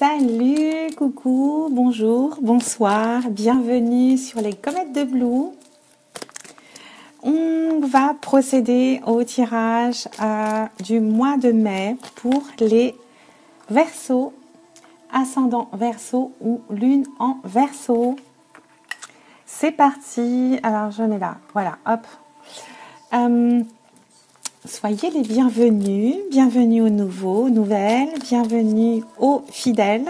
Salut, coucou, bonjour, bonsoir, bienvenue sur les comètes de Blue. On va procéder au tirage du mois de mai pour les Verseaux, ascendant Verseau ou lune en Verseau. C'est parti, alors je mets là, voilà, hop. Soyez les bienvenus, bienvenue aux nouveaux, nouvelles, bienvenue aux fidèles.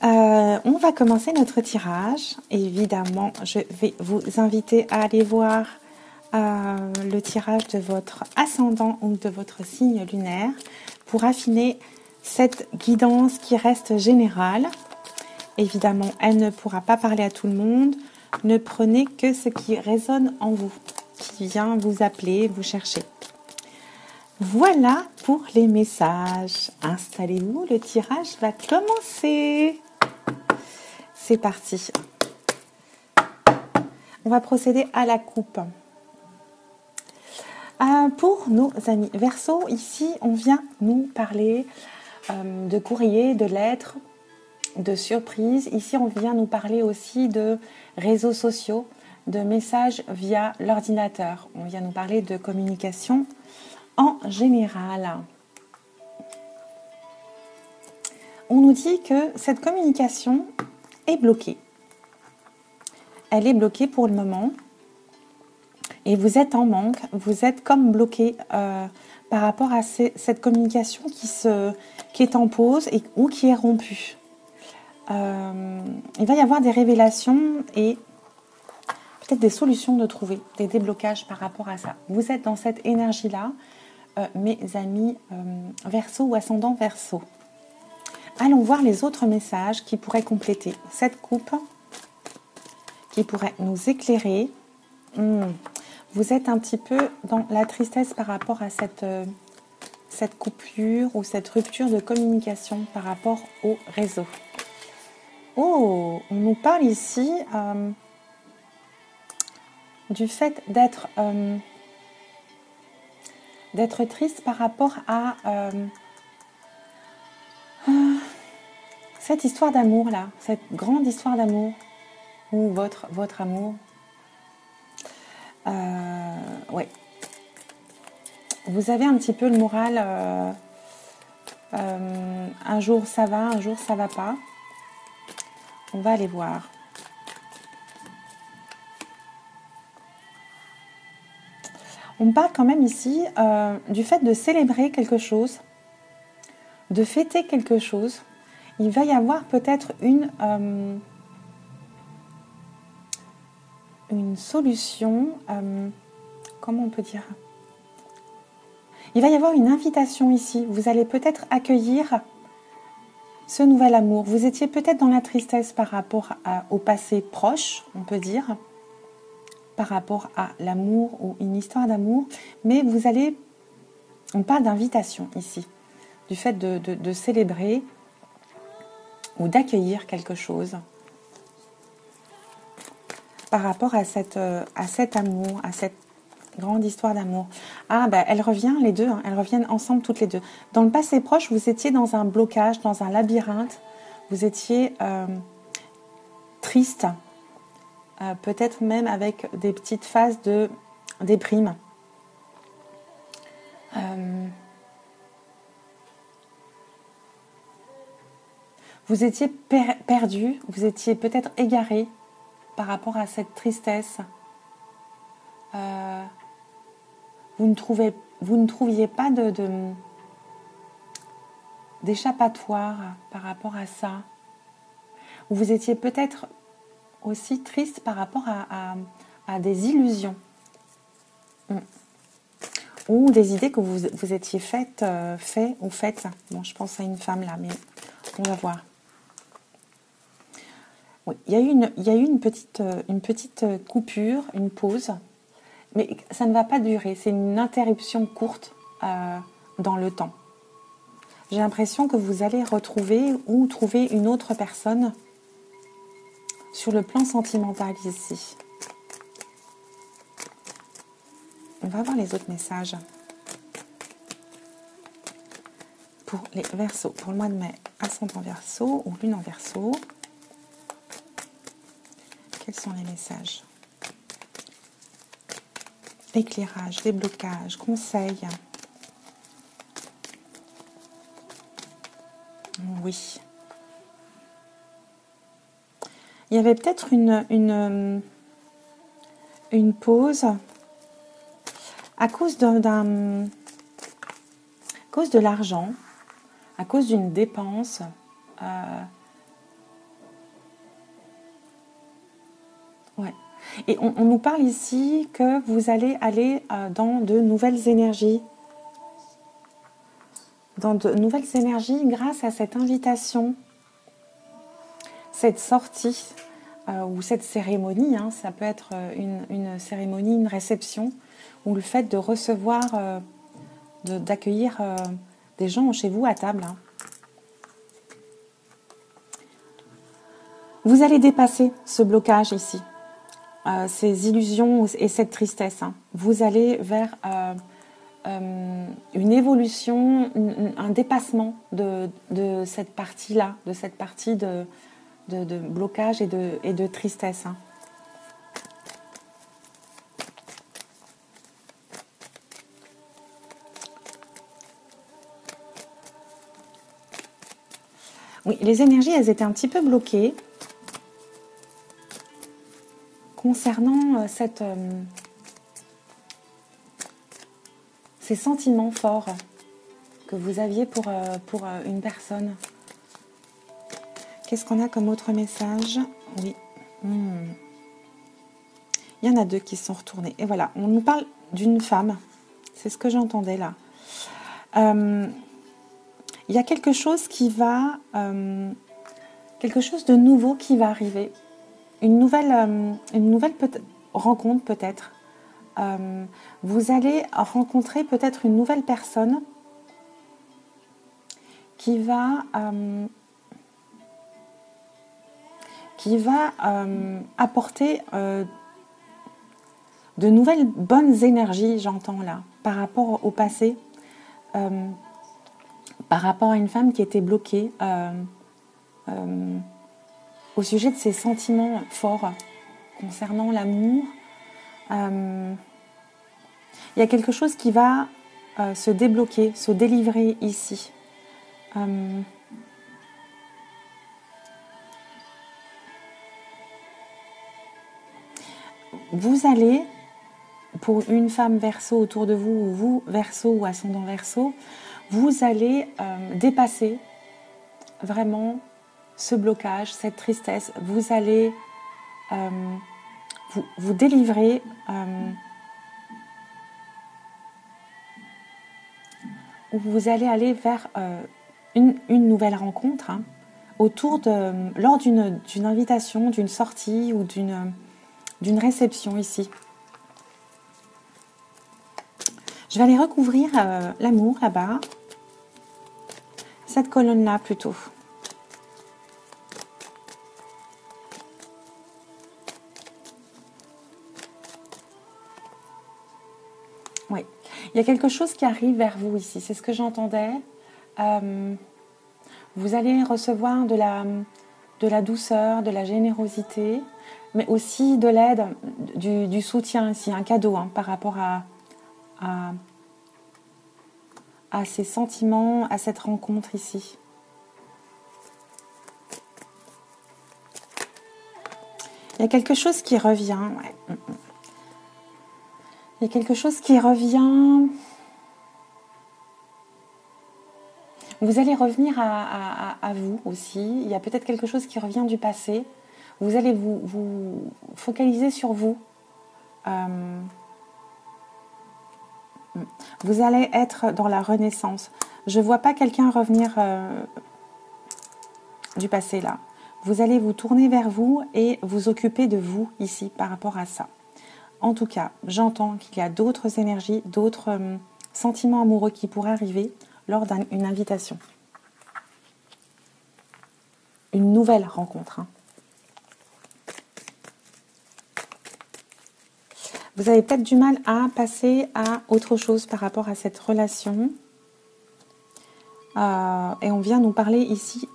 On va commencer notre tirage. Évidemment, je vais vous inviter à aller voir le tirage de votre ascendant ou de votre signe lunaire pour affiner cette guidance qui reste générale. Évidemment, elle ne pourra pas parler à tout le monde. Ne prenez que ce qui résonne en vous, qui vient vous appeler, vous chercher. Voilà pour les messages. Installez-vous, le tirage va commencer. C'est parti. On va procéder à la coupe. Pour nos amis Verseaux, ici, on vient nous parler de courrier, de lettres, de surprises. Ici, on vient nous parler aussi de réseaux sociaux, de messages via l'ordinateur. On vient nous parler de communication en général. On nous dit que cette communication est bloquée. Elle est bloquée pour le moment. Et vous êtes en manque, vous êtes comme bloqué par rapport à cette communication qui est en pause ou qui est rompue. Il va y avoir des révélations et peut-être des solutions de trouver, des déblocages par rapport à ça. Vous êtes dans cette énergie-là, mes amis Verseau ou ascendant Verseau. Allons voir les autres messages qui pourraient compléter cette coupe, qui pourraient nous éclairer. Vous êtes un petit peu dans la tristesse par rapport à cette coupure ou cette rupture de communication par rapport au réseau. Oh, on nous parle ici du fait d'être triste par rapport à cette histoire d'amour là, cette grande histoire d'amour ou votre amour. Ouais. Vous avez un petit peu le moral. Un jour ça va, un jour ça va pas. On va aller voir. On parle quand même ici du fait de célébrer quelque chose, de fêter quelque chose. Il va y avoir peut-être une solution, comment on peut dire ? Il va y avoir une invitation ici. Vous allez peut-être accueillir ce nouvel amour. Vous étiez peut-être dans la tristesse par rapport au passé proche, on peut dire, par rapport à l'amour ou une histoire d'amour, mais on parle d'invitation ici, du fait de célébrer ou d'accueillir quelque chose par rapport à cet amour, à cette grande histoire d'amour. Elle revient, les deux, elles reviennent ensemble toutes les deux. Dans le passé proche, vous étiez dans un blocage, dans un labyrinthe, vous étiez triste, peut-être même avec des petites phases de déprime. Vous étiez perdu, vous étiez peut-être égaré par rapport à cette tristesse. Vous ne trouviez pas d'échappatoire par rapport à ça. Vous étiez peut-être aussi triste par rapport à des illusions. Ou des idées que vous étiez faites. Bon, je pense à une femme là, mais on va voir. Oui, il y a eu une petite coupure, une pause, mais ça ne va pas durer. C'est une interruption courte dans le temps. J'ai l'impression que vous allez retrouver ou trouver une autre personne sur le plan sentimental ici. On va voir les autres messages. pour les Verseaux, pour le mois de mai, ascendant Verseau ou lune en Verseau. Quels sont les messages? Éclairage, déblocage, conseil. Oui. Il y avait peut-être une pause à cause de l'argent, à cause d'une dépense. Ouais. Et on nous parle ici que vous allez aller dans de nouvelles énergies. Dans de nouvelles énergies grâce à cette invitation, cette sortie ou cette cérémonie. Hein, ça peut être une cérémonie, une réception, ou le fait de recevoir, d'accueillir des gens chez vous à table. Hein. Vous allez dépasser ce blocage ici, ces illusions et cette tristesse. Hein. Vous allez vers une évolution, un dépassement de cette partie-là, de cette partie de blocage et de tristesse. Hein. Oui, les énergies, elles étaient un petit peu bloquées concernant ces sentiments forts que vous aviez pour une personne. Qu'est-ce qu'on a comme autre message? Oui. Il y en a deux qui sont retournés. Et voilà, on nous parle d'une femme. C'est ce que j'entendais là. Il y a quelque chose qui va... quelque chose de nouveau qui va arriver. Une nouvelle rencontre peut-être. Vous allez rencontrer peut-être une nouvelle personne qui va apporter de nouvelles bonnes énergies, j'entends là, par rapport au passé, par rapport à une femme qui était bloquée au sujet de ses sentiments forts concernant l'amour. Il y a quelque chose qui va se débloquer, se délivrer ici. Vous allez, pour une femme Verseau autour de vous, ou vous Verseau ou ascendant Verseau, vous allez dépasser vraiment ce blocage, cette tristesse. Vous allez vous délivrer ou vous allez aller vers une nouvelle rencontre hein, lors d'une invitation, d'une sortie ou d'une réception ici. Je vais aller recouvrir l'amour là-bas, cette colonne-là plutôt. Oui, il y a quelque chose qui arrive vers vous ici, c'est ce que j'entendais. Vous allez recevoir de la douceur, de la générosité, mais aussi de l'aide, du soutien ici, un cadeau hein, par rapport à ces sentiments, à cette rencontre ici. Il y a quelque chose qui revient. Ouais. Il y a quelque chose qui revient. Vous allez revenir à vous aussi. Il y a peut-être quelque chose qui revient du passé. Vous allez vous focaliser sur vous. Vous allez être dans la renaissance. Je ne vois pas quelqu'un revenir du passé là. Vous allez vous tourner vers vous et vous occuper de vous ici par rapport à ça. En tout cas, j'entends qu'il y a d'autres énergies, d'autres sentiments amoureux qui pourraient arriver lors d'une invitation. Une nouvelle rencontre. Hein. Vous avez peut-être du mal à passer à autre chose par rapport à cette relation. Et on vient nous parler ici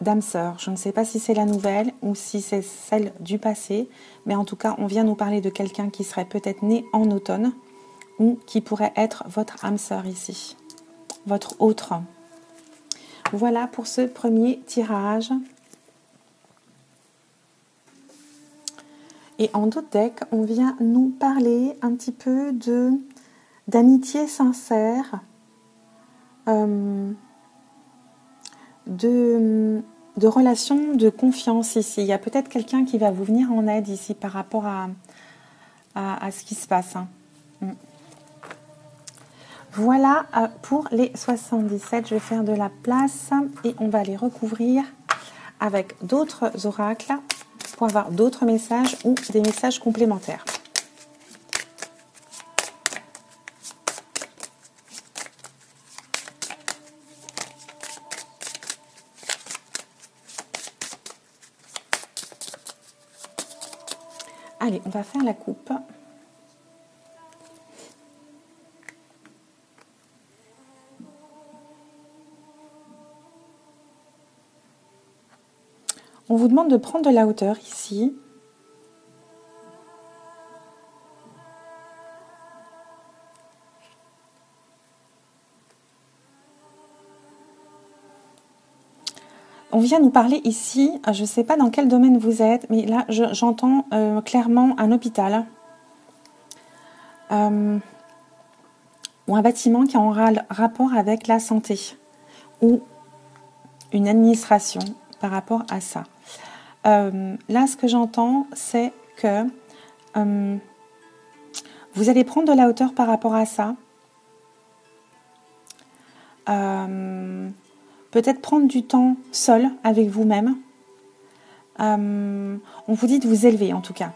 d'âme sœur. Je ne sais pas si c'est la nouvelle ou si c'est celle du passé, mais en tout cas, on vient nous parler de quelqu'un qui serait peut-être né en automne ou qui pourrait être votre âme sœur ici, votre autre. Voilà pour ce premier tirage. Et en d'autres decks, on vient nous parler un petit peu d'amitié sincère, de relations de confiance ici. Il y a peut-être quelqu'un qui va vous venir en aide ici par rapport à ce qui se passe. Voilà pour les 77. Je vais faire de la place et on va les recouvrir avec d'autres oracles pour avoir d'autres messages ou des messages complémentaires. Allez, on va faire la coupe. On vous demande de prendre de la hauteur ici. On vient nous parler ici, je ne sais pas dans quel domaine vous êtes, mais là j'entends clairement un hôpital ou un bâtiment qui est en rapport avec la santé ou une administration par rapport à ça. Là, ce que j'entends, c'est que vous allez prendre de la hauteur par rapport à ça. Peut-être prendre du temps seul avec vous-même. On vous dit de vous élever en tout cas.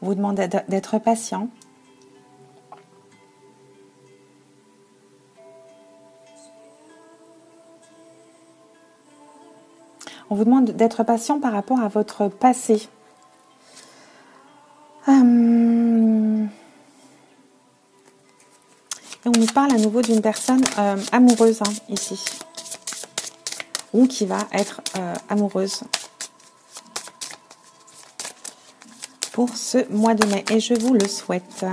On vous demande d'être patient. On vous demande d'être patient par rapport à votre passé. Et on nous parle à nouveau d'une personne amoureuse ici. Ou qui va être amoureuse. Pour ce mois de mai. Et je vous le souhaite.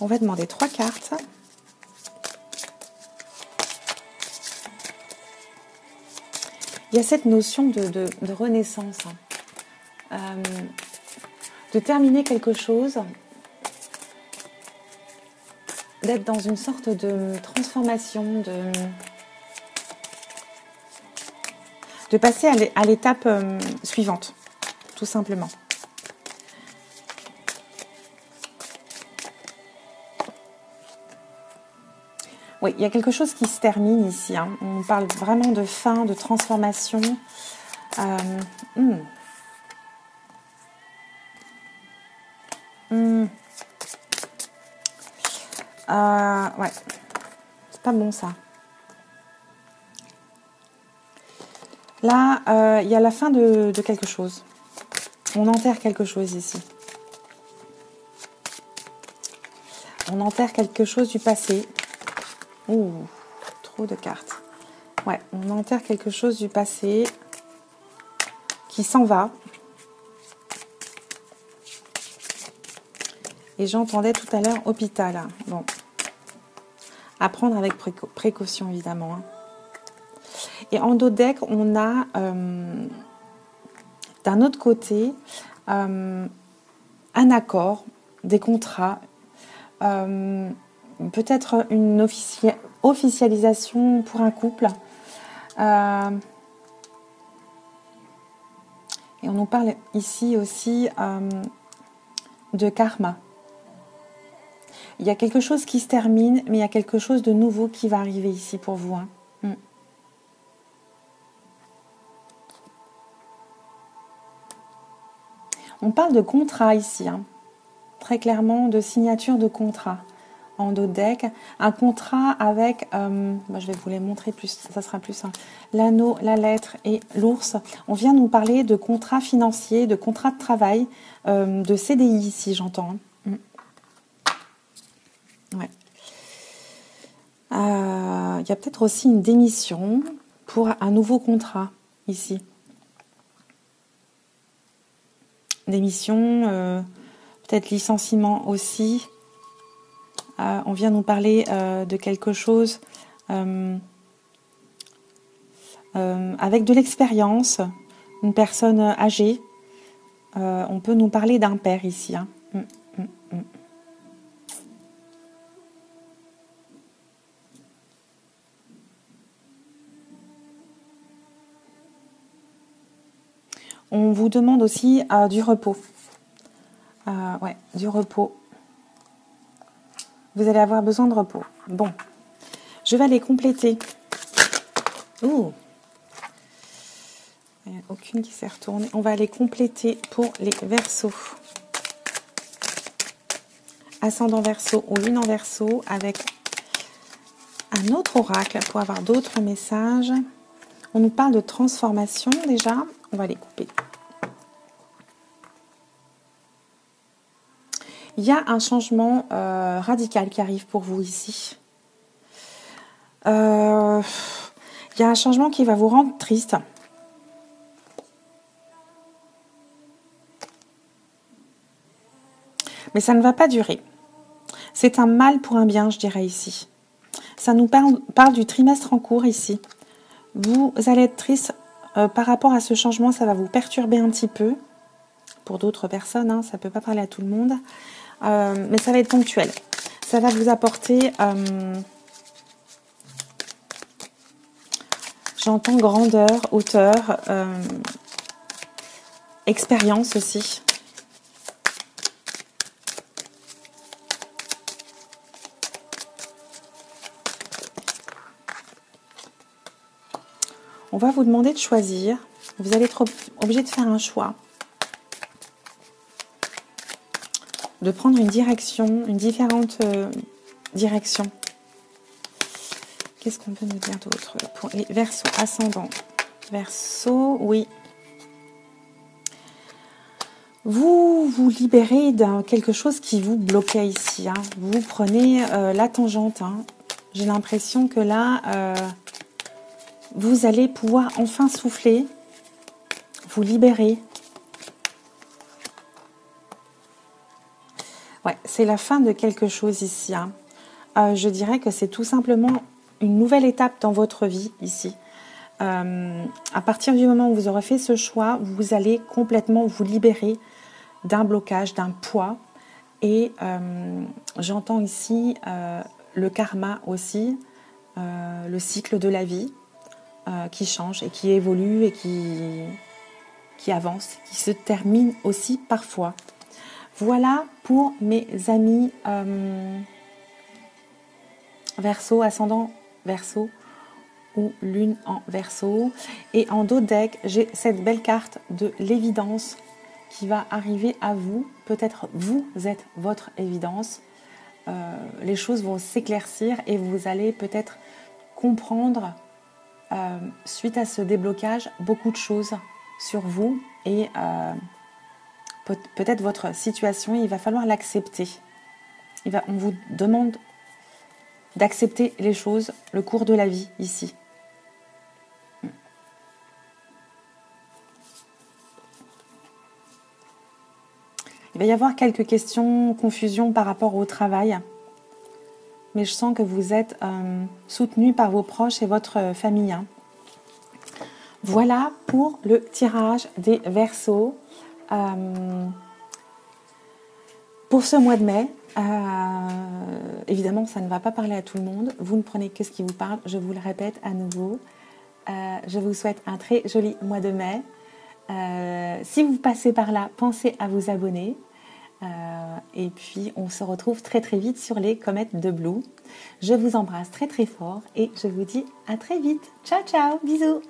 On va demander 3 cartes. Il y a cette notion de renaissance, de terminer quelque chose, d'être dans une sorte de transformation, de passer à l'étape suivante, tout simplement. Oui, il y a quelque chose qui se termine ici. On parle vraiment de fin, de transformation. Ouais. C'est pas bon ça. Là, il y a la fin de quelque chose. On enterre quelque chose ici. On enterre quelque chose du passé. Ouh, trop de cartes. Ouais, on enterre quelque chose du passé qui s'en va. Et j'entendais tout à l'heure hôpital. Bon, à prendre avec précaution évidemment. Et en dos deck, on a d'un autre côté un accord, des contrats. Peut-être une officialisation pour un couple. Et on nous parle ici aussi de karma. Il y a quelque chose qui se termine, mais il y a quelque chose de nouveau qui va arriver ici pour vous. On parle de contrat ici, très clairement de signature de contrat. en dos de deck. Un contrat avec, je vais vous les montrer plus, ça sera plus simple. L'anneau, la lettre et l'ours. On vient nous parler de contrats financiers, de contrats de travail, de CDI ici, j'entends. Ouais. Il y a peut-être aussi une démission pour un nouveau contrat ici. Démission, peut-être licenciement aussi. On vient nous parler de quelque chose avec de l'expérience, une personne âgée. On peut nous parler d'un père ici. Hein. On vous demande aussi du repos. Ouais, du repos. Vous allez avoir besoin de repos. Bon, je vais aller compléter. Ouh, il n'y a aucune qui s'est retournée. On va aller compléter pour les Verseaux. Ascendant Verseau ou lune en Verseau avec un autre oracle pour avoir d'autres messages. On nous parle de transformation déjà. On va les couper. Il y a un changement radical qui arrive pour vous ici. Il y a un changement qui va vous rendre triste. Mais ça ne va pas durer. C'est un mal pour un bien, je dirais ici. Ça nous parle du trimestre en cours ici. Vous allez être triste par rapport à ce changement, ça va vous perturber un petit peu. Pour d'autres personnes, hein, ça ne peut pas parler à tout le monde. Mais ça va être ponctuel. Ça va vous apporter, j'entends grandeur, hauteur, expérience aussi. On va vous demander de choisir. Vous allez être obligé de faire un choix. De prendre une direction, une différente direction. Qu'est-ce qu'on peut nous dire d'autre pour les Verseaux ascendants? Verseau, oui. Vous vous libérez de quelque chose qui vous bloquait ici. Hein. Vous prenez la tangente. Hein. J'ai l'impression que là, vous allez pouvoir enfin souffler, vous libérer. Ouais, c'est la fin de quelque chose ici. Hein. Je dirais que c'est tout simplement une nouvelle étape dans votre vie ici. À partir du moment où vous aurez fait ce choix, vous allez complètement vous libérer d'un blocage, d'un poids. Et j'entends ici le karma aussi, le cycle de la vie qui change et qui évolue et qui avance, qui se termine aussi parfois. Voilà pour mes amis Verseau, ascendant Verseau ou lune en Verseau. Et en dos de deck, j'ai cette belle carte de l'évidence qui va arriver à vous. Peut-être vous êtes votre évidence. Les choses vont s'éclaircir et vous allez peut-être comprendre, suite à ce déblocage, beaucoup de choses sur vous et peut-être votre situation, il va falloir l'accepter. On vous demande d'accepter les choses, le cours de la vie ici. Il va y avoir quelques questions, confusions par rapport au travail. Mais je sens que vous êtes soutenu par vos proches et votre famille. Hein. Voilà pour le tirage des Verseaux. Pour ce mois de mai, évidemment, ça ne va pas parler à tout le monde. Vous ne prenez que ce qui vous parle. Je vous le répète à nouveau. Je vous souhaite un très joli mois de mai. Si vous passez par là, pensez à vous abonner. Et puis, on se retrouve très très vite sur les comètes de Blue. Je vous embrasse très très fort et je vous dis à très vite. Ciao, ciao, bisous.